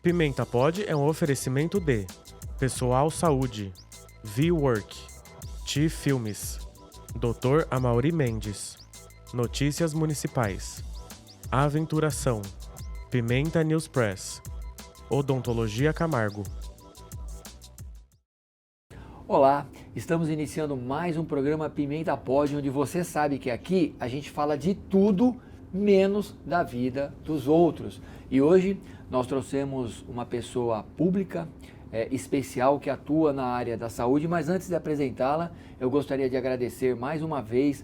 Pimenta Pod é um oferecimento de Pessoal Saúde, V-Work, Ti Filmes, Dr. Amaury Mendes, Notícias Municipais, Aventuração, Pimenta News Press, Odontologia Camargo. Olá, estamos iniciando mais um programa Pimenta Pod, onde você sabe que aqui a gente fala de tudo menos da vida dos outros. E hoje nós trouxemos uma pessoa pública especial que atua na área da saúde, mas antes de apresentá-la, eu gostaria de agradecer mais uma vez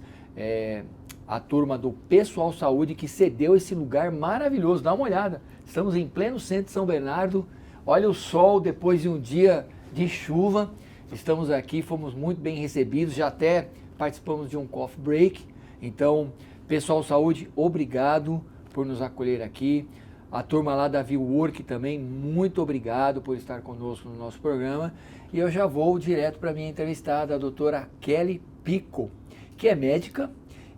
a turma do Pessoal Saúde que cedeu esse lugar maravilhoso. Dá uma olhada, estamos em pleno centro de São Bernardo, olha o sol depois de um dia de chuva. Estamos aqui, fomos muito bem recebidos, já até participamos de um coffee break. Então, Pessoal Saúde, obrigado por nos acolher aqui. A turma lá da V-Work também, muito obrigado por estar conosco no nosso programa. E eu já vou direto para a minha entrevistada, a doutora Kelly Pico, que é médica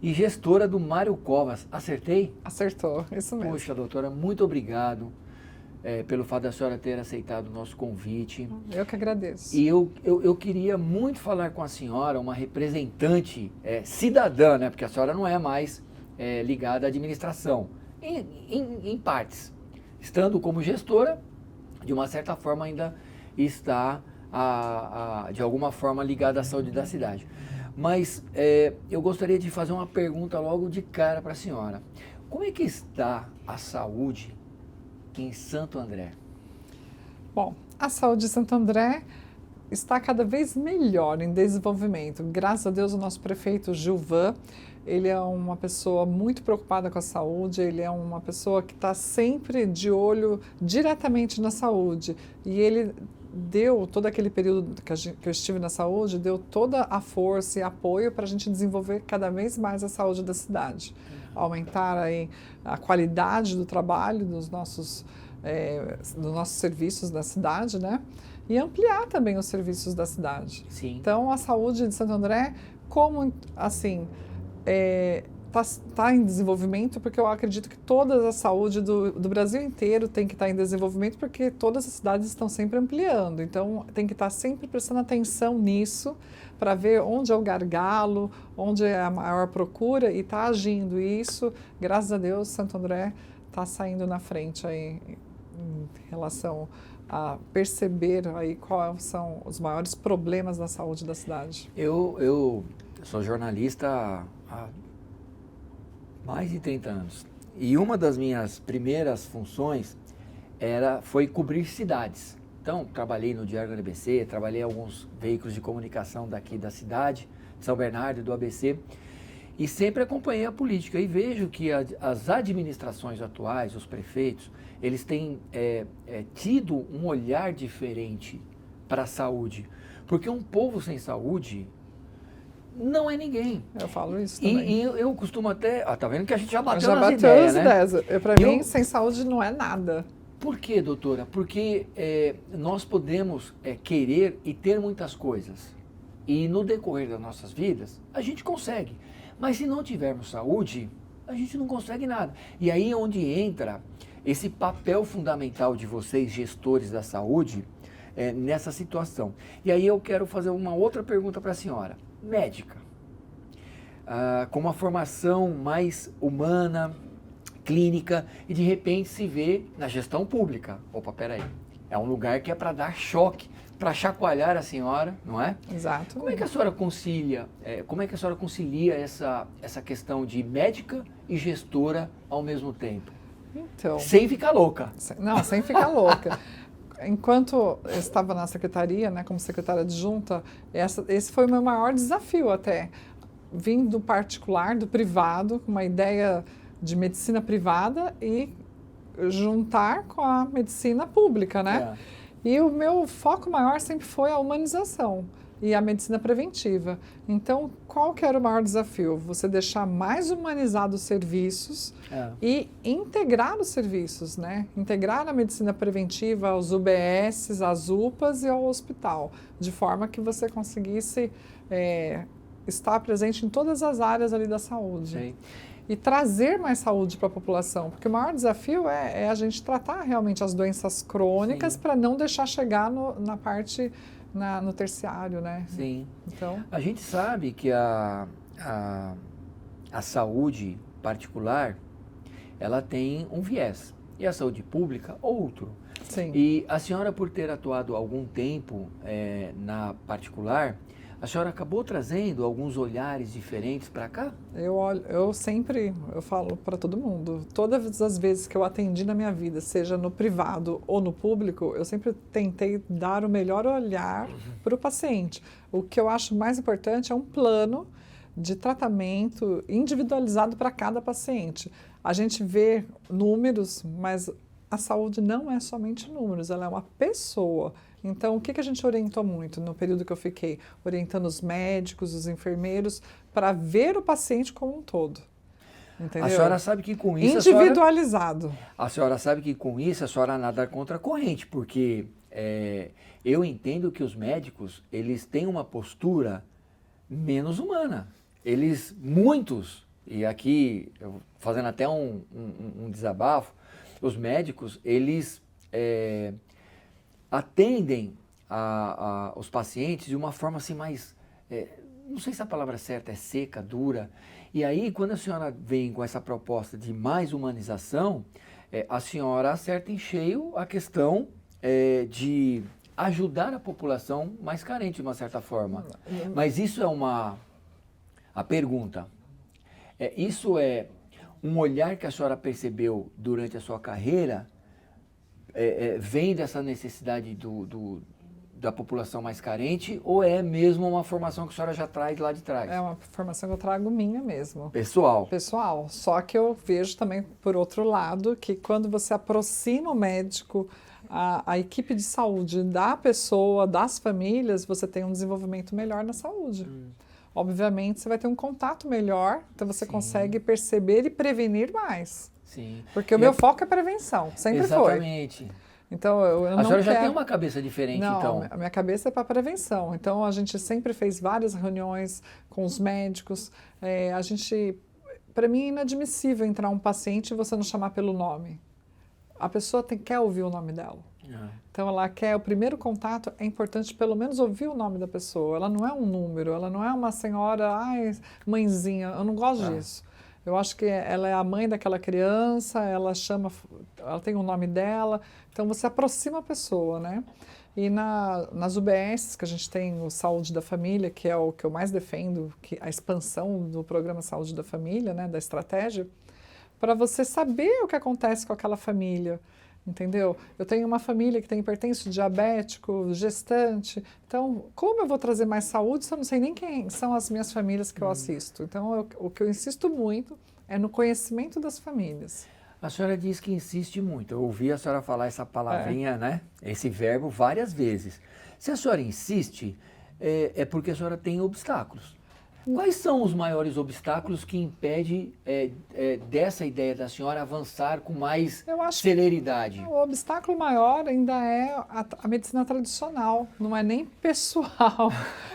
e gestora do Mário Covas. Acertei? Acertou, isso mesmo. Poxa, doutora, muito obrigado pelo fato da senhora ter aceitado o nosso convite. Eu que agradeço. E eu queria muito falar com a senhora, uma representante cidadã, né? Porque a senhora não é mais ligada à administração, em partes. Estando como gestora, de uma certa forma ainda está, de alguma forma, ligada à saúde da cidade. Mas eu gostaria de fazer uma pergunta logo de cara para a senhora. Como é que está a saúde em Santo André? Bom, a saúde de Santo André está cada vez melhor em desenvolvimento. Graças a Deus, o nosso prefeito Gilvan, ele é uma pessoa muito preocupada com a saúde, ele é uma pessoa que está sempre de olho diretamente na saúde. E ele deu, todo aquele período que eu estive na saúde, deu toda a força e apoio para a gente desenvolver cada vez mais a saúde da cidade. Aumentar aí a qualidade do trabalho dos nossos serviços da cidade, né? E ampliar também os serviços da cidade. Sim. Então, a saúde de Santo André, como assim, está em desenvolvimento, porque eu acredito que toda a saúde do Brasil inteiro tem que estar em desenvolvimento, porque todas as cidades estão sempre ampliando. Então, tem que estar sempre prestando atenção nisso, para ver onde é o gargalo, onde é a maior procura e está agindo. E isso, graças a Deus, Santo André está saindo na frente aí em relação a perceber aí quais são os maiores problemas da saúde da cidade. Eu sou jornalista há mais de 30 anos e uma das minhas primeiras funções foi cobrir cidades. Então, trabalhei no Diário do ABC, trabalhei em alguns veículos de comunicação daqui da cidade, de São Bernardo e do ABC, e sempre acompanhei a política e vejo que as administrações atuais, os prefeitos, eles têm tido um olhar diferente para a saúde, porque um povo sem saúde não é ninguém. Eu falo isso também. E eu costumo até... tá vendo que a gente já bateu nas ideias, né? Para mim, sem saúde não é nada. Por quê, doutora? Porque nós podemos querer e ter muitas coisas. E no decorrer das nossas vidas, a gente consegue. Mas se não tivermos saúde, a gente não consegue nada. E aí é onde entra esse papel fundamental de vocês, gestores da saúde, nessa situação. E aí eu quero fazer uma outra pergunta para a senhora. Médica, com uma formação mais humana, clínica, e de repente se vê na gestão pública. Opa, peraí, é um lugar que é para dar choque, para chacoalhar a senhora, não é? Exato. Como é que a senhora concilia essa questão de médica e gestora ao mesmo tempo? Então, sem ficar louca. Não, sem ficar louca. Enquanto eu estava na secretaria, né, como secretária adjunta, esse foi o meu maior desafio até. Vim do particular, do privado, com uma ideia de medicina privada e juntar com a medicina pública, né? E o meu foco maior sempre foi a humanização e a medicina preventiva. Então, qual que era o maior desafio? Você deixar mais humanizados os serviços e integrar os serviços, né? Integrar a medicina preventiva aos UBSs, às UPAs e ao hospital, de forma que você conseguisse estar presente em todas as áreas ali da saúde. Sim. e trazer mais saúde para a população, porque o maior desafio é a gente tratar realmente as doenças crônicas para não deixar chegar na parte, no terciário, né? Sim. Então, a gente sabe que a saúde particular, ela tem um viés, e a saúde pública, outro. sim. E a senhora, por ter atuado algum tempo na particular, a senhora acabou trazendo alguns olhares diferentes para cá? Eu falo para todo mundo, todas as vezes que eu atendi na minha vida, seja no privado ou no público, eu sempre tentei dar o melhor olhar para o paciente. O que eu acho mais importante é um plano de tratamento individualizado para cada paciente. A gente vê números, mas a saúde não é somente números, ela é uma pessoa. Então, o que a gente orientou muito no período que eu fiquei? Orientando os médicos, os enfermeiros, para ver o paciente como um todo. Entendeu? A senhora sabe que com isso... Individualizado. A senhora sabe que com isso a senhora nada contra a corrente, porque eu entendo que os médicos, eles têm uma postura menos humana. Muitos, e aqui, fazendo até um desabafo, os médicos, eles atendem os pacientes de uma forma assim mais, não sei se a palavra certa é seca, dura. E aí, quando a senhora vem com essa proposta de mais humanização, a senhora acerta em cheio a questão de ajudar a população mais carente, de uma certa forma. Mas isso é a pergunta, isso é um olhar que a senhora percebeu durante a sua carreira, vem dessa necessidade da população mais carente, ou é mesmo uma formação que a senhora já traz lá de trás? É uma formação que eu trago minha mesmo. Pessoal. Pessoal. Só que eu vejo também, por outro lado, que quando você aproxima o médico, a equipe de saúde da pessoa, das famílias, você tem um desenvolvimento melhor na saúde. Obviamente, você vai ter um contato melhor, então você consegue perceber e prevenir mais. Sim. Porque o meu foco é prevenção, sempre foi. Exatamente. Então, eu não A senhora já quero... tem uma cabeça diferente, não, então. A minha cabeça é para prevenção. Então, a gente sempre fez várias reuniões com os médicos. Para mim, é inadmissível entrar um paciente e você não chamar pelo nome. A pessoa quer ouvir o nome dela. Então, ela quer, o primeiro contato é importante pelo menos ouvir o nome da pessoa. Ela não é um número, ela não é uma senhora, mãezinha, eu não gosto disso. Eu acho que ela é a mãe daquela criança, ela tem o nome dela, então você aproxima a pessoa, né? E nas UBSs, que a gente tem o Saúde da Família, que é o que eu mais defendo, a expansão do programa Saúde da Família, né, da estratégia, para você saber o que acontece com aquela família. Entendeu? Eu tenho uma família que tem hipertenso, diabético, gestante. Então, como eu vou trazer mais saúde se eu não sei nem quem são as minhas famílias que eu assisto? Então, o que eu insisto muito é no conhecimento das famílias. A senhora diz que insiste muito. Eu ouvi a senhora falar essa palavrinha, né? Esse verbo várias vezes. Se a senhora insiste, é porque a senhora tem obstáculos. Quais são os maiores obstáculos que impedem dessa ideia da senhora avançar com mais celeridade? O obstáculo maior ainda é a medicina tradicional, não é nem pessoal,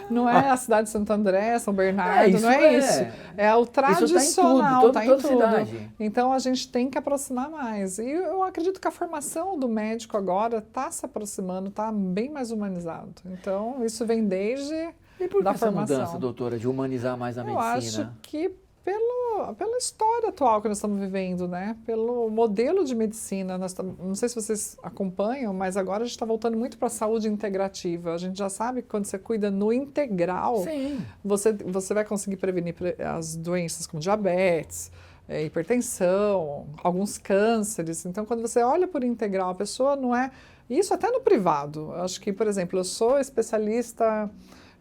não é a cidade de Santo André, São Bernardo, não é isso. É o tradicional, está em tudo. Cidade. Então a gente tem que aproximar mais. E eu acredito que a formação do médico agora está se aproximando, está bem mais humanizado. Então isso vem desde... E por que essa mudança, doutora, de humanizar mais a medicina? Eu acho que pela história atual que nós estamos vivendo, né? Pelo modelo de medicina. Não sei se vocês acompanham, mas agora a gente está voltando muito para a saúde integrativa. A gente já sabe que quando você cuida no integral, você vai conseguir prevenir as doenças como diabetes, hipertensão, alguns cânceres. Então, quando você olha por integral, a pessoa não é... Isso até no privado. Acho que, por exemplo, eu sou especialista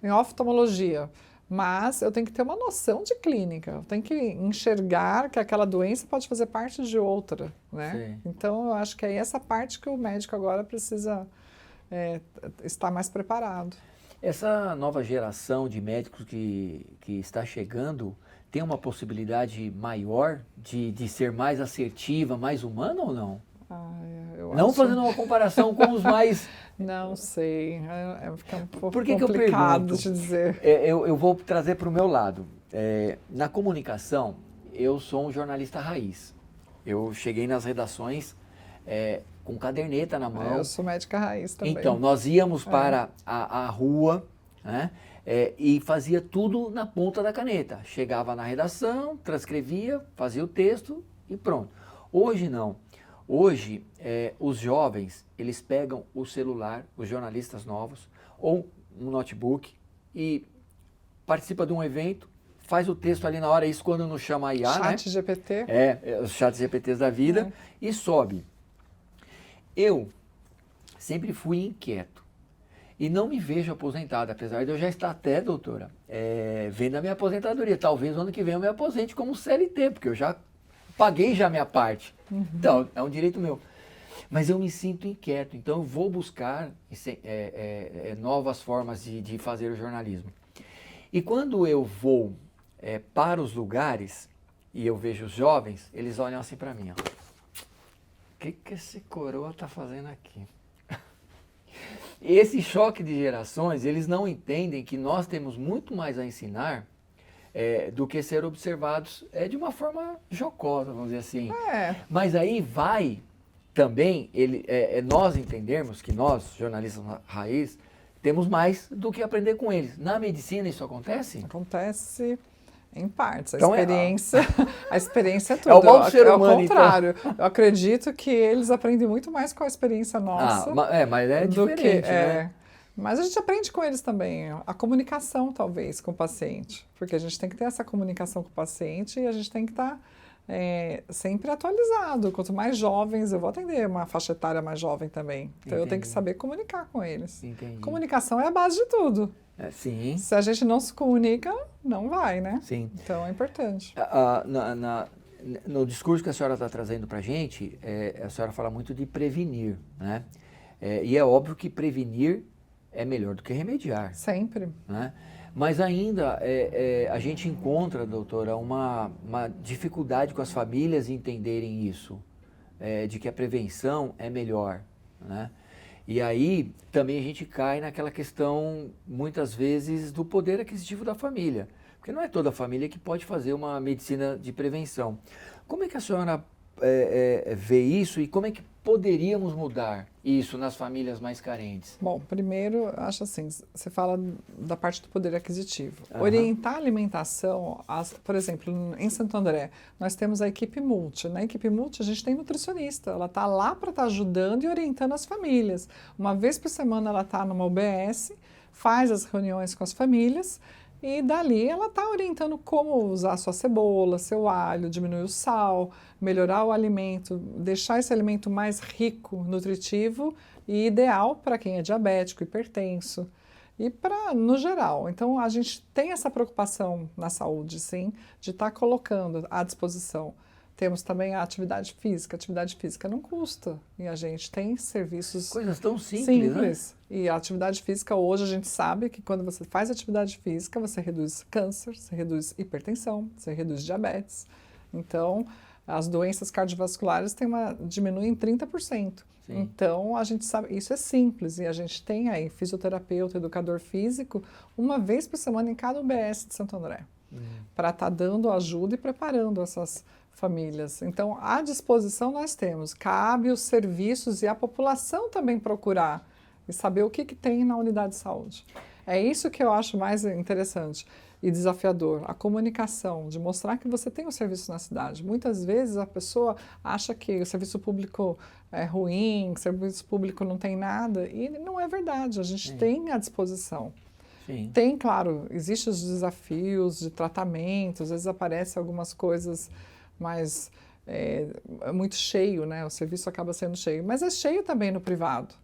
em oftalmologia, mas eu tenho que ter uma noção de clínica, eu tenho que enxergar que aquela doença pode fazer parte de outra, né? Então, eu acho que é essa parte que o médico agora precisa estar mais preparado. Essa nova geração de médicos que está chegando tem uma possibilidade maior de ser mais assertiva, mais humana ou não? Não fazendo uma comparação com os mais... Não sei, fica um pouco Por que complicado de dizer. Eu vou trazer para o meu lado. Na comunicação, eu sou um jornalista raiz. Eu cheguei nas redações com caderneta na mão. Eu sou médica raiz também. Então, nós íamos para a rua, né? E fazia tudo na ponta da caneta. Chegava na redação, transcrevia, fazia o texto e pronto. Hoje não. Hoje, os jovens, eles pegam o celular, os jornalistas novos, ou um notebook e participa de um evento, faz o texto ali na hora, isso quando não chama a IA, Chat né? GPT. Os chats GPTs da vida, e sobe. Eu sempre fui inquieto e não me vejo aposentado, apesar de eu já estar até, doutora, vendo a minha aposentadoria. Talvez ano que vem eu me aposente como CLT, porque eu já paguei já a minha parte. Então, é um direito meu. Mas eu me sinto inquieto, então eu vou buscar novas formas de fazer o jornalismo. E quando eu vou para os lugares e eu vejo os jovens, eles olham assim para mim, ó. O que esse coroa está fazendo aqui? Esse choque de gerações, eles não entendem que nós temos muito mais a ensinar do que ser observados de uma forma jocosa, vamos dizer assim. Mas aí vai também nós entendermos que nós, jornalistas raiz, temos mais do que aprender com eles. Na medicina isso acontece? Acontece em partes. Então, A experiência é tudo. É o mal do ser humano, ao contrário. Então. Eu acredito que eles aprendem muito mais com a experiência nossa. Mas é diferente, né? Mas a gente aprende com eles também. A comunicação, talvez, com o paciente. Porque a gente tem que ter essa comunicação com o paciente e a gente tem que estar sempre atualizado. Quanto mais jovens, eu vou atender uma faixa etária mais jovem também. Então, eu tenho que saber comunicar com eles. Entendi. Comunicação é a base de tudo. Sim. Se a gente não se comunica, não vai, né? Sim. Então, é importante. No discurso que a senhora está trazendo para a gente, a senhora fala muito de prevenir, né? E é óbvio que prevenir é melhor do que remediar. Sempre. Né? Mas ainda a gente encontra, doutora, uma dificuldade com as famílias em entenderem isso, de que a prevenção é melhor, né? E aí também a gente cai naquela questão, muitas vezes, do poder aquisitivo da família. Porque não é toda a família que pode fazer uma medicina de prevenção. Como é que a senhora vê isso e como é que poderíamos mudar isso nas famílias mais carentes? Bom, primeiro, acho assim, você fala da parte do poder aquisitivo. Orientar a alimentação, por exemplo, em Santo André, nós temos a equipe multi. Na equipe multi, a gente tem nutricionista. Ela está lá para estar ajudando e orientando as famílias. Uma vez por semana, ela está numa UBS, faz as reuniões com as famílias e dali ela está orientando como usar sua cebola, seu alho, diminuir o sal, melhorar o alimento, deixar esse alimento mais rico, nutritivo e ideal para quem é diabético, hipertenso e no geral. Então, a gente tem essa preocupação na saúde, sim, de estar colocando à disposição. Temos também a atividade física. A atividade física não custa e a gente tem serviços coisas tão simples, né? E a atividade física hoje a gente sabe que quando você faz atividade física você reduz câncer, você reduz hipertensão, você reduz diabetes. Então, as doenças cardiovasculares diminuem em 30%. Sim. Então, a gente sabe, isso é simples e a gente tem aí fisioterapeuta, educador físico, uma vez por semana em cada UBS de Santo André, para estar dando ajuda e preparando essas famílias. Então, à disposição nós temos. Cabe os serviços e a população também procurar e saber o que tem na unidade de saúde. É isso que eu acho mais interessante e desafiador, a comunicação, de mostrar que você tem um serviço na cidade. Muitas vezes a pessoa acha que o serviço público é ruim, que o serviço público não tem nada, e não é verdade, a gente tem à disposição. Sim. Tem, claro, existem os desafios de tratamento, às vezes aparecem algumas coisas mas é muito cheio, né? O serviço acaba sendo cheio, mas é cheio também no privado.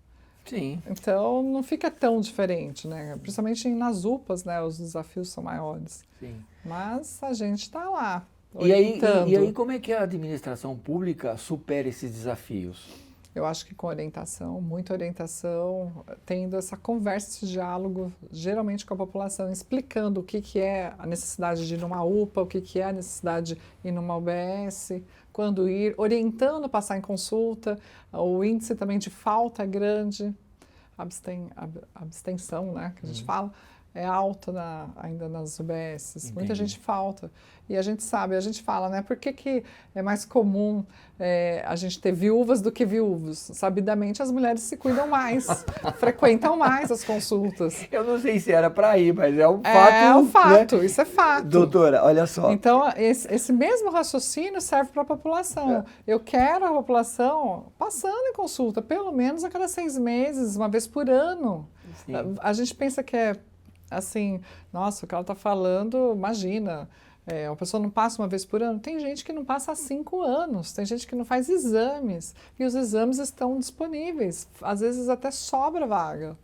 Sim. Então, não fica tão diferente, né? Principalmente nas UPAs, né? Os desafios são maiores. Sim. Mas a gente está lá, orientando. E aí, como é que a administração pública supera esses desafios? Eu acho que com orientação, muita orientação, tendo essa conversa, esse diálogo, geralmente com a população, explicando o que é a necessidade de ir numa UPA, o que é a necessidade de ir numa UBS, quando ir, orientando passar em consulta, o índice também de falta é grande, abstenção, né, que a gente fala, é alta ainda nas UBSs. Entendi. Muita gente falta. E a gente sabe, a gente fala, né? Por que é mais comum a gente ter viúvas do que viúvos? Sabidamente, as mulheres se cuidam mais, frequentam mais as consultas. Eu não sei se era para ir, mas é um fato. É um fato, né? isso é fato. Doutora, olha só. Então, esse mesmo raciocínio serve para a população. Eu quero a população passando em consulta, pelo menos a cada 6 meses, uma vez por ano. Sim. A gente pensa que é assim, nossa, o que ela está falando, imagina, uma pessoa não passa uma vez por ano. Tem gente que não passa há 5 anos, tem gente que não faz exames, e os exames estão disponíveis, às vezes até sobra vaga.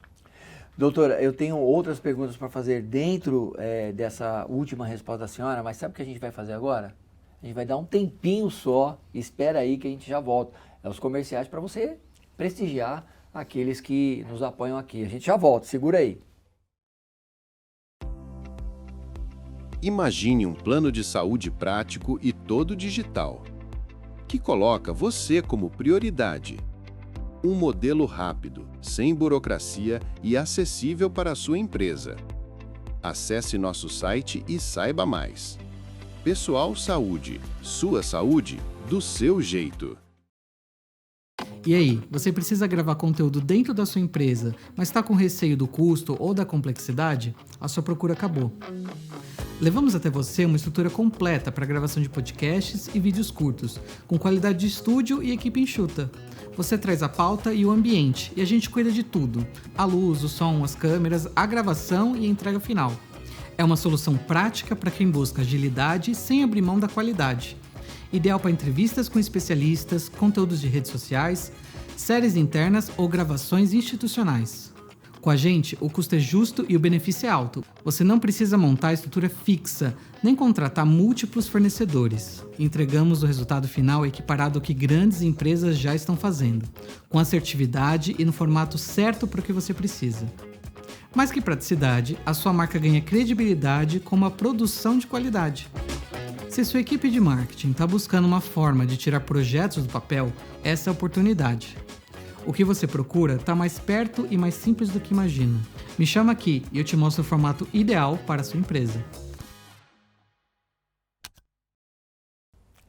Doutora, eu tenho outras perguntas para fazer dentro dessa última resposta da senhora, mas sabe o que a gente vai fazer agora? A gente vai dar um tempinho só, espera aí que a gente já volta. É os comerciais para você prestigiar aqueles que nos apoiam aqui. A gente já volta, segura aí. Imagine um plano de saúde prático e todo digital, que coloca você como prioridade. Um modelo rápido, sem burocracia e acessível para a sua empresa. Acesse nosso site e saiba mais. Pessoal Saúde, sua saúde do seu jeito. E aí, você precisa gravar conteúdo dentro da sua empresa, mas está com receio do custo ou da complexidade? A sua procura acabou. Levamos até você uma estrutura completa para gravação de podcasts e vídeos curtos, com qualidade de estúdio e equipe enxuta. Você traz a pauta e o ambiente, e a gente cuida de tudo: a luz, o som, as câmeras, a gravação e a entrega final. É uma solução prática para quem busca agilidade sem abrir mão da qualidade. Ideal para entrevistas com especialistas, conteúdos de redes sociais, séries internas ou gravações institucionais. Com a gente, o custo é justo e o benefício é alto. Você não precisa montar a estrutura fixa, nem contratar múltiplos fornecedores. Entregamos o resultado final equiparado ao que grandes empresas já estão fazendo, com assertividade e no formato certo para o que você precisa. Mais que praticidade, a sua marca ganha credibilidade com uma produção de qualidade. Se sua equipe de marketing está buscando uma forma de tirar projetos do papel, essa é a oportunidade. O que você procura está mais perto e mais simples do que imagina. Me chama aqui e eu te mostro o formato ideal para a sua empresa.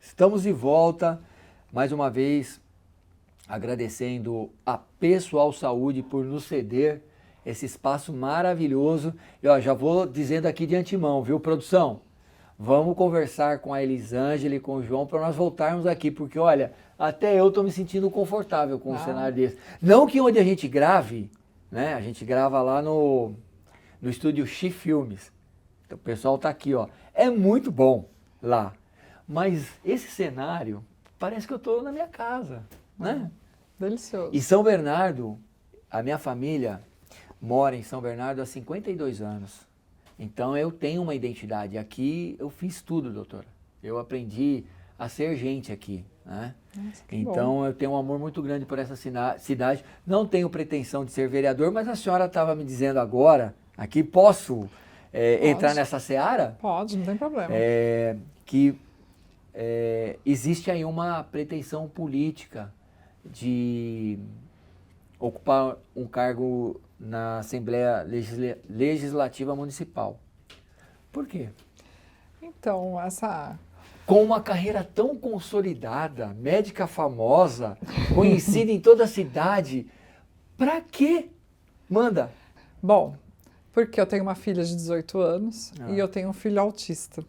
Estamos de volta, mais uma vez, agradecendo a Pessoal Saúde por nos ceder esse espaço maravilhoso. E já vou dizendo aqui de antemão, viu, produção? Vamos conversar com a Elisângela e com o João para nós voltarmos aqui, porque olha, até eu estou me sentindo confortável com um cenário desse. Não que onde a gente grave, né? A gente grava lá no estúdio X Filmes. Então, o pessoal está aqui, ó. É muito bom lá. Mas esse cenário, parece que eu estou na minha casa, né? Delicioso. E São Bernardo, a minha família mora em São Bernardo há 52 anos. Então eu tenho uma identidade. Aqui eu fiz tudo, doutora. Eu aprendi a ser gente aqui, né? Nossa, então bom. eu tenho um amor muito grande por essa cidade. Não tenho pretensão de ser vereador, mas a senhora estava me dizendo agora, aqui posso entrar nessa seara? Pode, não tem problema. Que existe aí uma pretensão política de ocupar um cargo na Assembleia Legislativa Municipal. Por quê? Então, Com uma carreira tão consolidada, médica famosa, conhecida em toda a cidade, pra quê? Manda. Bom, porque eu tenho uma filha de 18 anos e eu tenho um filho autista.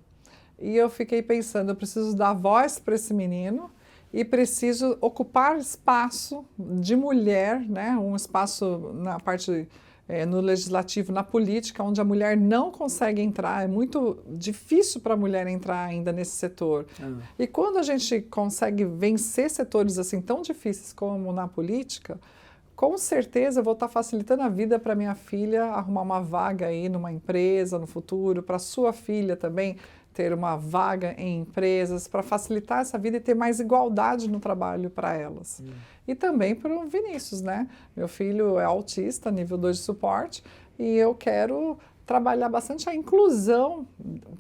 E eu fiquei pensando, eu preciso dar voz para esse menino e preciso ocupar espaço de mulher, né? Um espaço na parte no legislativo, na política, onde a mulher não consegue entrar, é muito difícil para a mulher entrar ainda nesse setor. E quando a gente consegue vencer setores assim tão difíceis como na política, com certeza eu vou estar facilitando a vida para minha filha arrumar uma vaga aí numa empresa no futuro, para sua filha também ter uma vaga em empresas, para facilitar essa vida e ter mais igualdade no trabalho para elas. E também para o Vinícius, né? Meu filho é autista, nível 2 de suporte, e eu quero trabalhar bastante a inclusão,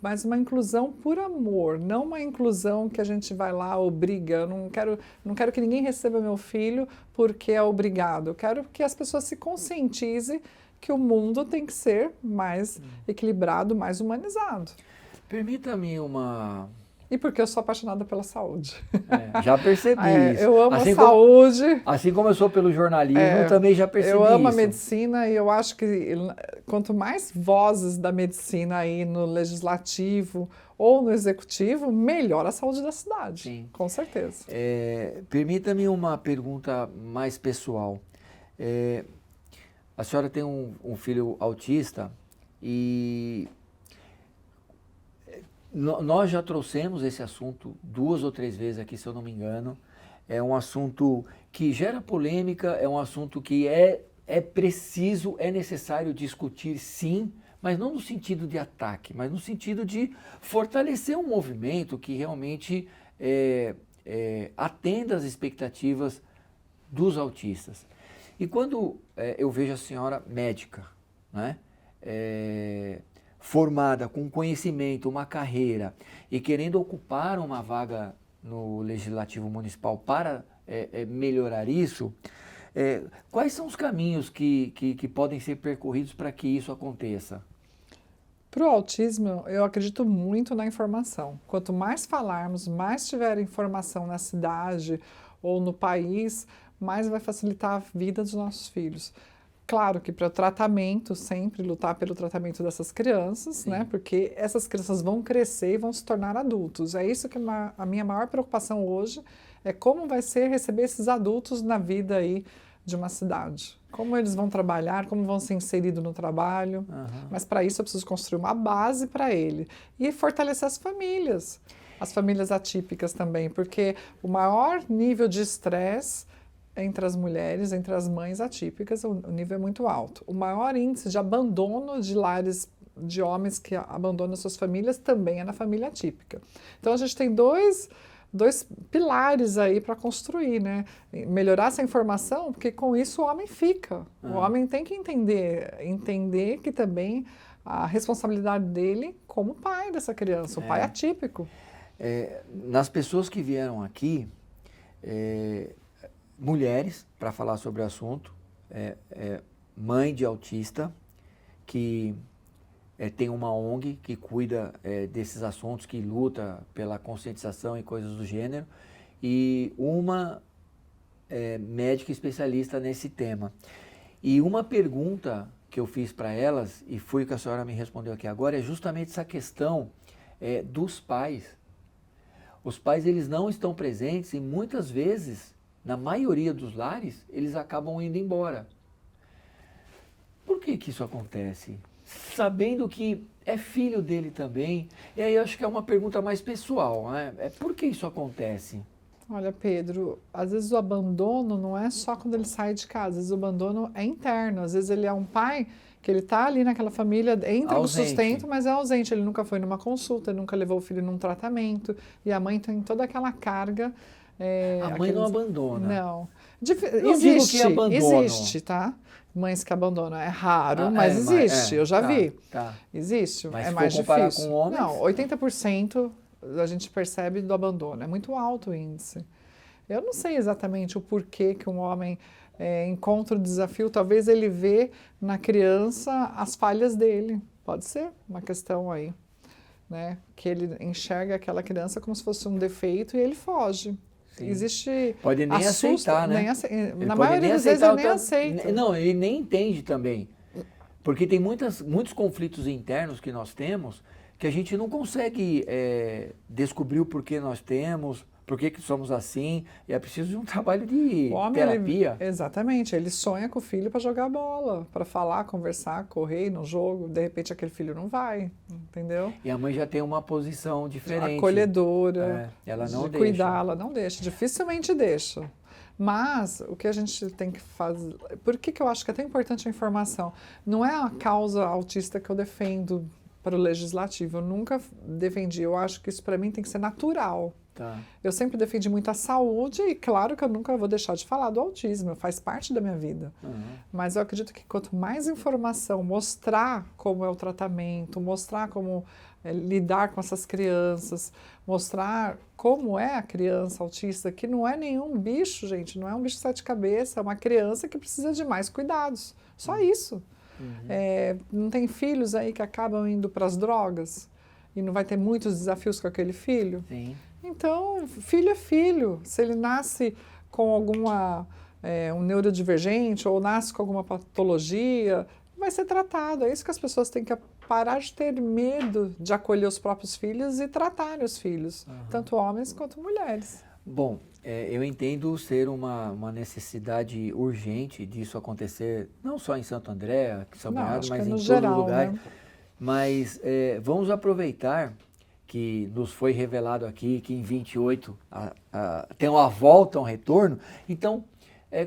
mas uma inclusão por amor, não uma inclusão que a gente vai lá, obriga. Eu não quero que ninguém receba meu filho porque é obrigado. Eu quero que as pessoas se conscientizem que o mundo tem que ser mais equilibrado, mais humanizado. Permita-me uma... E porque eu sou apaixonada pela saúde. Já percebi isso. Eu amo assim a saúde. Assim como eu sou pelo jornalismo, eu também já percebi isso. Eu amo a medicina e eu acho que quanto mais vozes da medicina aí no legislativo ou no executivo, melhor a saúde da cidade. Sim. Com certeza. Permita-me uma pergunta mais pessoal. A senhora tem um filho autista e nós já trouxemos esse assunto 2 ou 3 vezes aqui, se eu não me engano. É um assunto que gera polêmica, é um assunto que é preciso, é necessário discutir, sim, mas não no sentido de ataque, mas no sentido de fortalecer um movimento que realmente atenda às expectativas dos autistas. E quando eu vejo a senhora médica, né, formada com conhecimento, uma carreira e querendo ocupar uma vaga no Legislativo Municipal para melhorar isso, quais são os caminhos que podem ser percorridos para que isso aconteça? Para o autismo, eu acredito muito na informação. Quanto mais falarmos, mais tiver informação na cidade ou no país, mais vai facilitar a vida dos nossos filhos. Claro que para o tratamento, sempre lutar pelo tratamento dessas crianças, né? Porque essas crianças vão crescer e vão se tornar adultos. É isso que a minha maior preocupação hoje é como vai ser receber esses adultos na vida aí de uma cidade. Como eles vão trabalhar, como vão ser inseridos no trabalho. Mas para isso eu preciso construir uma base para ele. E fortalecer as famílias atípicas também, porque o maior nível de estresse entre as mulheres, entre as mães atípicas, o nível é muito alto. O maior índice de abandono de lares de homens que abandonam suas famílias também é na família atípica. Então a gente tem dois pilares aí para construir, né? Melhorar essa informação, porque com isso o homem fica. O homem tem que entender que também a responsabilidade dele como pai dessa criança, o pai atípico. Nas pessoas que vieram aqui, mulheres, para falar sobre o assunto, mãe de autista, que tem uma ONG que cuida desses assuntos, que luta pela conscientização e coisas do gênero, e uma médica especialista nesse tema. E uma pergunta que eu fiz para elas, e foi o que a senhora me respondeu aqui agora, é justamente essa questão dos pais. Os pais, eles não estão presentes e muitas vezes, na maioria dos lares, eles acabam indo embora. Por que isso acontece? Sabendo que é filho dele também. E aí eu acho que é uma pergunta mais pessoal, né? Por que isso acontece? Olha, Pedro, às vezes o abandono não é só quando ele sai de casa, às vezes o abandono é interno. Às vezes ele é um pai que ele está ali naquela família, entra no sustento, mas é ausente. Ele nunca foi numa consulta, ele nunca levou o filho num tratamento. E a mãe tem toda aquela carga. A mãe não abandona. Não. Não digo que abandono. Existe, tá? Mães que abandonam. É raro, mas existe. Eu já vi. Tá. Existe. Mas é mais comparar difícil. Com homens? Não, 80% a gente percebe do abandono. É muito alto o índice. Eu não sei exatamente o porquê que um homem encontra o desafio. Talvez ele vê na criança as falhas dele. Pode ser uma questão aí. Né? Que ele enxerga aquela criança como se fosse um defeito e ele foge. Sim. Existe... Pode nem aceitar, né? Na maioria das vezes ele nem aceita. Não, ele nem entende também. Porque tem muitos conflitos internos que nós temos que a gente não consegue descobrir o porquê nós temos, por que somos assim, e é preciso de um trabalho de terapia. Exatamente, ele sonha com o filho para jogar bola, para falar, conversar, correr no jogo, de repente aquele filho não vai, entendeu? E a mãe já tem uma posição diferente. Acolhedora, ela não de cuidar, ela não deixa, dificilmente deixa. Mas o que a gente tem que fazer... Por que eu acho que é tão importante a informação? Não é a causa autista que eu defendo para o legislativo, eu nunca defendi, eu acho que isso para mim tem que ser natural. Tá. Eu sempre defendi muito a saúde e claro que eu nunca vou deixar de falar do autismo, faz parte da minha vida. Mas eu acredito que quanto mais informação, mostrar como é o tratamento, mostrar como lidar com essas crianças, mostrar como é a criança autista, que não é nenhum bicho, gente, não é um bicho de 7 cabeças, é uma criança que precisa de mais cuidados. Só isso. Não tem filhos aí que acabam indo para as drogas e não vai ter muitos desafios com aquele filho? Sim. Então, filho é filho. Se ele nasce com alguma um neurodivergente ou nasce com alguma patologia, vai ser tratado. É isso que as pessoas têm que parar de ter medo de acolher os próprios filhos e tratar os filhos, tanto homens quanto mulheres. Bom, eu entendo ser uma necessidade urgente disso acontecer, não só em Santo André, aqui em São Bernardo, mas em todo geral, lugar. né? Mas vamos aproveitar que nos foi revelado aqui que em 28 tem uma volta, um retorno. Então,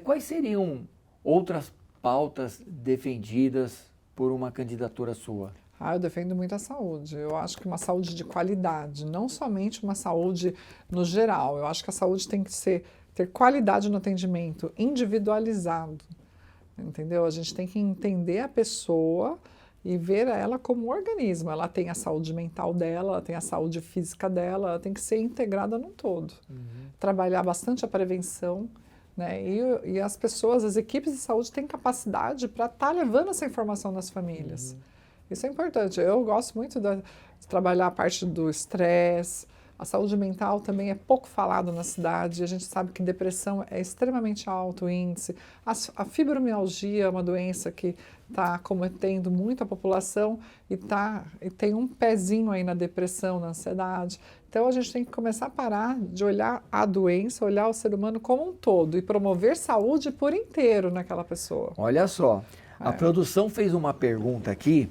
quais seriam outras pautas defendidas por uma candidatura sua? Eu defendo muito a saúde. Eu acho que uma saúde de qualidade, não somente uma saúde no geral. Eu acho que a saúde tem que ter qualidade no atendimento, individualizado, entendeu? A gente tem que entender a pessoa e ver ela como um organismo. Ela tem a saúde mental dela, ela tem a saúde física dela, ela tem que ser integrada num todo. Trabalhar bastante a prevenção, né? E as pessoas, as equipes de saúde têm capacidade para estar levando essa informação nas famílias. Isso é importante. Eu gosto muito de trabalhar a parte do estresse. A saúde mental também é pouco falado na cidade. A gente sabe que depressão é extremamente alto o índice. A fibromialgia é uma doença que está acometendo muito a população e tem um pezinho aí na depressão, na ansiedade. Então a gente tem que começar a parar de olhar a doença, olhar o ser humano como um todo e promover saúde por inteiro naquela pessoa. Olha só, a produção fez uma pergunta aqui.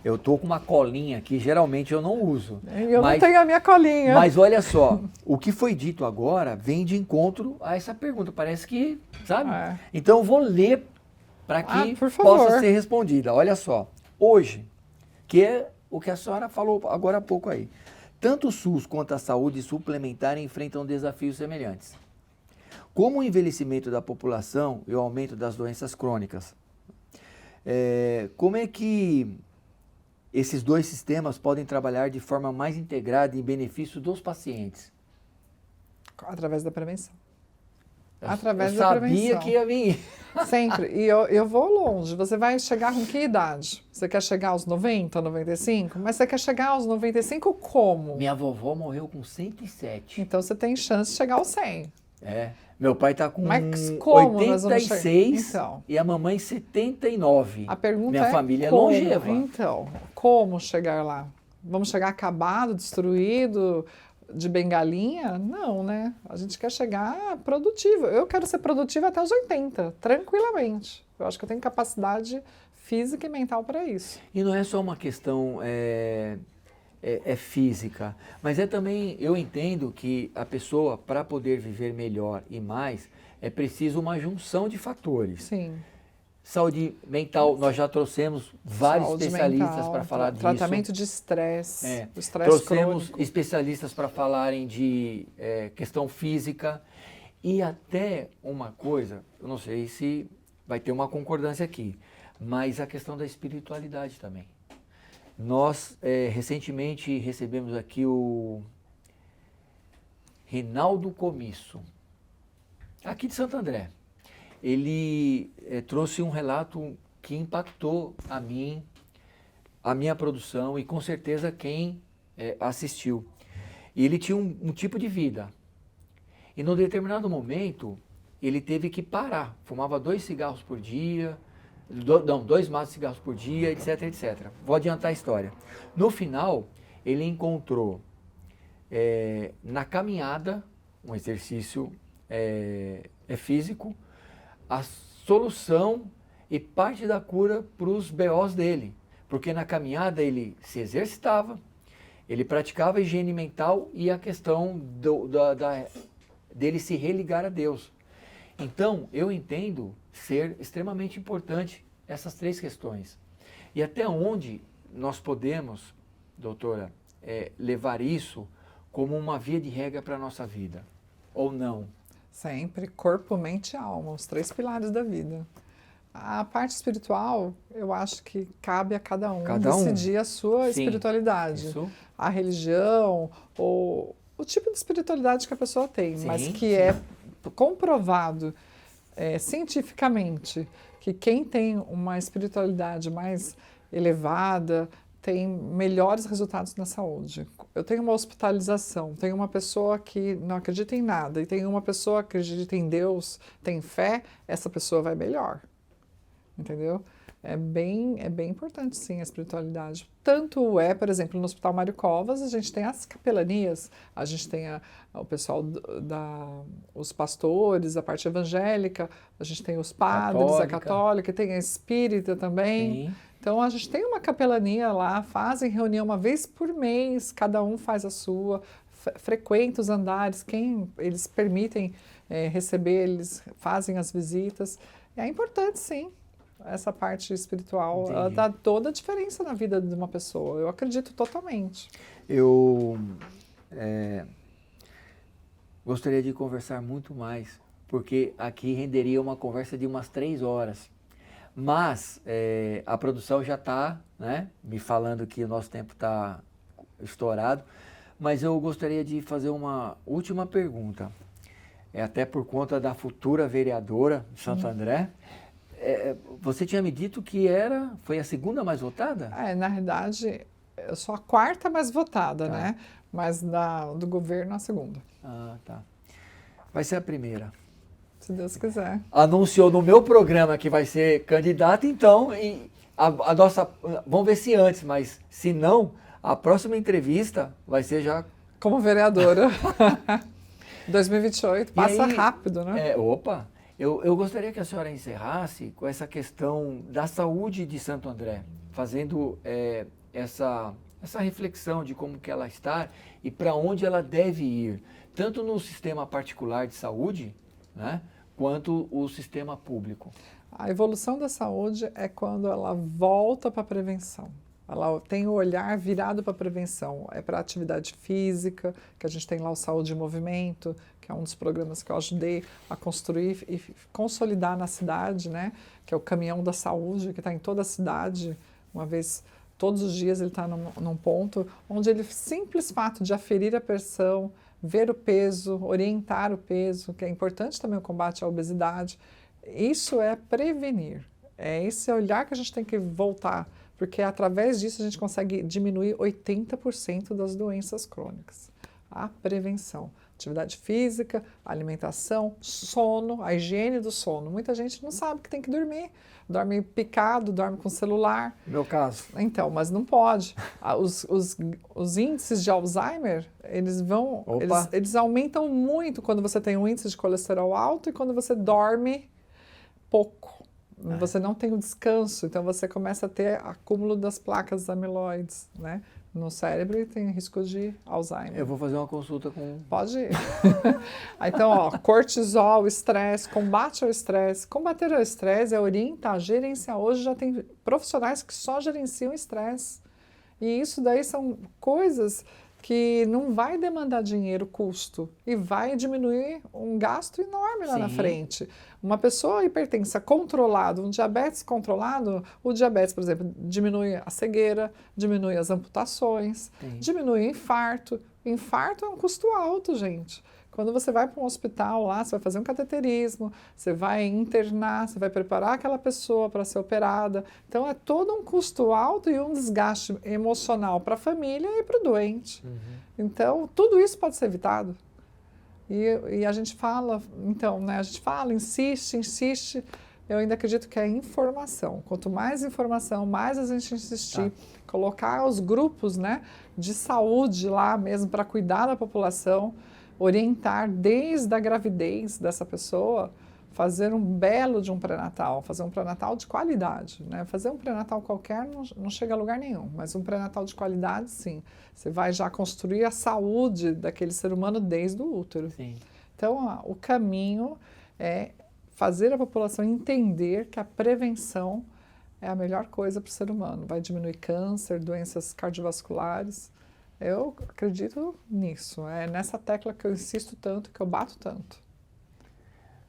Eu tô com uma colinha aqui, geralmente eu não uso. Eu não tenho a minha colinha. Mas olha só, o que foi dito agora vem de encontro a essa pergunta. Parece que, sabe? Então eu vou ler para que possa ser respondida. Olha só, hoje, que é o que a senhora falou agora há pouco aí. Tanto o SUS quanto a saúde suplementar enfrentam desafios semelhantes. Como o envelhecimento da população e o aumento das doenças crônicas, como é que esses dois sistemas podem trabalhar de forma mais integrada em benefício dos pacientes? Através da prevenção. Eu sabia que ia vir. Sempre. E eu vou longe. Você vai chegar com que idade? Você quer chegar aos 90, 95? Mas você quer chegar aos 95 como? Minha vovó morreu com 107. Então você tem chance de chegar aos 100. Meu pai está com 86 e a mamãe 79. A pergunta Minha família como? É longeva. Então, como chegar lá? Vamos chegar acabado, destruído, de bengalinha? Não, né? A gente quer chegar produtivo. Eu quero ser produtiva até os 80, tranquilamente. Eu acho que eu tenho capacidade física e mental para isso. E não é só uma questão física, mas também, eu entendo que a pessoa, para poder viver melhor e mais, é preciso uma junção de fatores. Sim. Saúde mental, nós já trouxemos vários especialistas para falar disso. Tratamento de estresse, trouxemos crônico. especialistas para falarem de questão física e até uma coisa, eu não sei se vai ter uma concordância aqui, mas a questão da espiritualidade também. Nós recentemente recebemos aqui o Rinaldo Comisso, aqui de Santo André. Ele trouxe um relato que impactou a minha produção e com certeza quem assistiu. E ele tinha um tipo de vida. E num determinado momento, ele teve que parar. Fumava 2 cigarros por dia, 2 maços de cigarros por dia, etc, etc. Vou adiantar a história. No final, ele encontrou na caminhada, um exercício físico, a solução e parte da cura para os BOs dele. Porque na caminhada ele se exercitava, ele praticava a higiene mental e a questão dele se religar a Deus. Então, eu entendo ser extremamente importante essas 3 questões. E até onde nós podemos, doutora, levar isso como uma via de regra para a nossa vida? Ou não? Sempre, corpo, mente e alma, os 3 pilares da vida. A parte espiritual, eu acho que cabe a cada um decidir a sua espiritualidade. Isso. A religião, ou o tipo de espiritualidade que a pessoa tem, mas que é comprovado cientificamente que quem tem uma espiritualidade mais elevada tem melhores resultados na saúde. Eu tenho uma hospitalização, tenho uma pessoa que não acredita em nada e tenho uma pessoa que acredita em Deus, tem fé, essa pessoa vai melhor, entendeu? É bem importante, sim, a espiritualidade. Tanto é, por exemplo, no Hospital Mário Covas, a gente tem as capelanias, a gente tem o pessoal os pastores, a parte evangélica, a gente tem os padres, a católica, tem a espírita também. Sim. Então, a gente tem uma capelania lá, fazem reunião uma vez por mês, cada um faz a sua, frequenta os andares, quem eles permitem receber, eles fazem as visitas. É importante, sim. Essa parte espiritual, Entendi. ela dá toda a diferença na vida de uma pessoa. Eu acredito totalmente. Eu gostaria de conversar muito mais, porque aqui renderia uma conversa de umas 3 horas. Mas a produção já está, né, me falando que o nosso tempo está estourado. Mas eu gostaria de fazer uma última pergunta. Até por conta da futura vereadora de Santo André. Você tinha me dito que foi a segunda mais votada? Na realidade, eu sou a 4ª mais votada, Tá. né? Mas do governo, a 2ª. Ah, tá. Vai ser a primeira. Se Deus quiser. Anunciou no meu programa que vai ser candidata, então, e a nossa... Vamos ver se antes, mas se não, a próxima entrevista vai ser já... Como vereadora. 2028, passa aí, rápido, né? Eu gostaria que a senhora encerrasse com essa questão da saúde de Santo André, fazendo essa reflexão de como que ela está e para onde ela deve ir, tanto no sistema particular de saúde, né, quanto o sistema público. A evolução da saúde é quando ela volta para a prevenção. Ela tem o olhar virado para a prevenção. É para a atividade física, que a gente tem lá o Saúde em Movimento, que é um dos programas que eu ajudei a construir e consolidar na cidade, né? Que é o Caminhão da Saúde, que está em toda a cidade. Uma vez, todos os dias ele está num ponto onde ele, simples fato de aferir a pressão, ver o peso, orientar o peso, que é importante também o combate à obesidade. Isso é prevenir. É esse olhar que a gente tem que voltar, porque através disso a gente consegue diminuir 80% das doenças crônicas. A prevenção. Atividade física, alimentação, sono, a higiene do sono. Muita gente não sabe que tem que dormir. Dorme picado, dorme com celular. No meu caso. Então, mas não pode. Os índices de Alzheimer, eles aumentam muito quando você tem um índice de colesterol alto e quando você dorme pouco. Você não tem o descanso, então você começa a ter acúmulo das placas amiloides, né, no cérebro e tem risco de Alzheimer. Eu vou fazer uma consulta com... Pode ir. Então, cortisol, estresse, combate ao estresse. Combater o estresse é orientar, gerenciar. Hoje já tem profissionais que só gerenciam estresse. E isso daí são coisas que não vai demandar dinheiro, custo, e vai diminuir um gasto enorme lá na frente. Uma pessoa hipertensa controlada, um diabetes controlado, o diabetes, por exemplo, diminui a cegueira, diminui as amputações, diminui o infarto. Infarto é um custo alto, gente. Quando você vai para um hospital lá, você vai fazer um cateterismo, você vai internar, você vai preparar aquela pessoa para ser operada. Então, é todo um custo alto e um desgaste emocional para a família e para o doente. Então, tudo isso pode ser evitado. E a gente fala, então, né, a gente fala, insiste. Eu ainda acredito que é informação. Quanto mais informação, mais a gente insistir, colocar os grupos, né, de saúde lá mesmo para cuidar da população, orientar desde a gravidez dessa pessoa, fazer um belo de um pré-natal, fazer um pré-natal de qualidade, né? Fazer um pré-natal qualquer não chega a lugar nenhum, mas um pré-natal de qualidade, sim. Você vai já construir a saúde daquele ser humano desde o útero. Sim. Então, o caminho é fazer a população entender que a prevenção é a melhor coisa para o ser humano. Vai diminuir câncer, doenças cardiovasculares. Eu acredito nisso. É nessa tecla que eu insisto tanto, que eu bato tanto.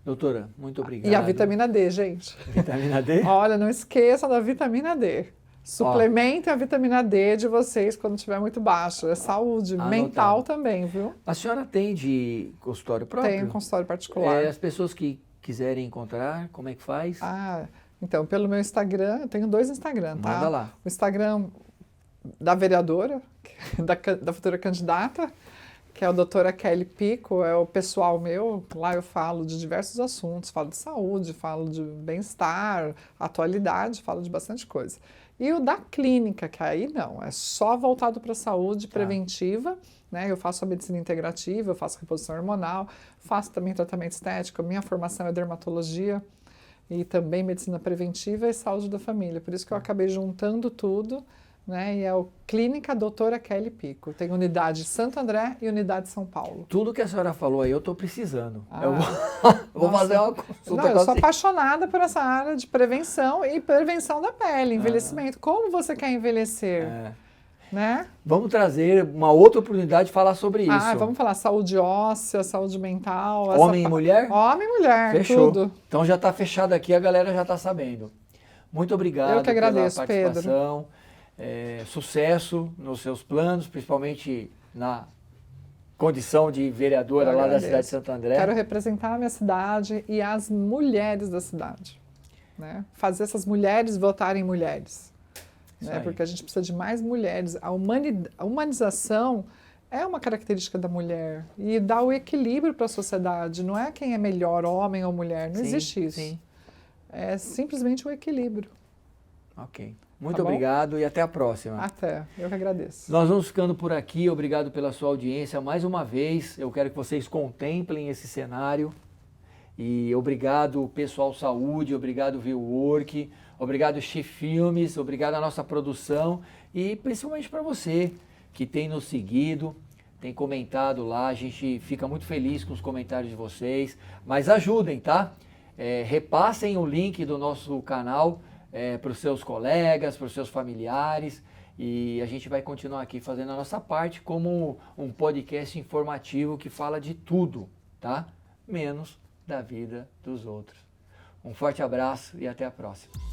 Doutora, muito obrigado. E a vitamina D, gente. Vitamina D? Olha, não esqueça da vitamina D. Suplementem a vitamina D de vocês quando estiver muito baixo. É saúde mental também, viu? A senhora tem de consultório próprio? Tem um consultório particular. As pessoas que quiserem encontrar, como é que faz? Então, pelo meu Instagram, eu tenho 2 Instagram, tá? Manda lá. O Instagram da vereadora, da futura candidata, que é a doutora Kelly Pico, é o pessoal meu. Lá eu falo de diversos assuntos, falo de saúde, falo de bem-estar, atualidade, falo de bastante coisa. E o da clínica, que aí não, é só voltado para a saúde preventiva, né? Eu faço a medicina integrativa, eu faço reposição hormonal, faço também tratamento estético, minha formação é dermatologia e também medicina preventiva e saúde da família. Por isso que eu acabei juntando tudo, né? E é o Clínica Doutora Kelly Pico. Tem unidade Santo André e unidade São Paulo. Tudo que a senhora falou aí eu estou precisando. Ah, eu vou fazer uma consulta. Não, eu sou apaixonada por essa área de prevenção e prevenção da pele, envelhecimento. Como você quer envelhecer? Né? Vamos trazer uma outra oportunidade de falar sobre isso. Vamos falar saúde óssea, saúde mental. Homem e mulher? Homem e mulher, Fechou. tudo. Então já está fechado aqui, a galera já está sabendo. Muito obrigado Eu que agradeço, pela participação. Sucesso nos seus planos, principalmente na condição de vereadora lá da cidade de Santo André. Quero representar a minha cidade e as mulheres da cidade. Né? Fazer essas mulheres votarem mulheres. Né? Porque a gente precisa de mais mulheres. A humanização é uma característica da mulher e dá o equilíbrio para a sociedade. Não é quem é melhor, homem ou mulher. Não existe isso. Sim. É simplesmente o equilíbrio. Ok. Muito obrigado e até a próxima. Até. Eu que agradeço. Nós vamos ficando por aqui. Obrigado pela sua audiência. Mais uma vez, eu quero que vocês contemplem esse cenário. E obrigado, Pessoal Saúde. Obrigado, ViewWork. Obrigado, Chief Filmes. Obrigado à nossa produção. E principalmente para você que tem nos seguido, tem comentado lá. A gente fica muito feliz com os comentários de vocês. Mas ajudem, tá? Repassem o link do nosso canal para os seus colegas, para os seus familiares, e a gente vai continuar aqui fazendo a nossa parte como um podcast informativo que fala de tudo, tá? Menos da vida dos outros. Um forte abraço e até a próxima.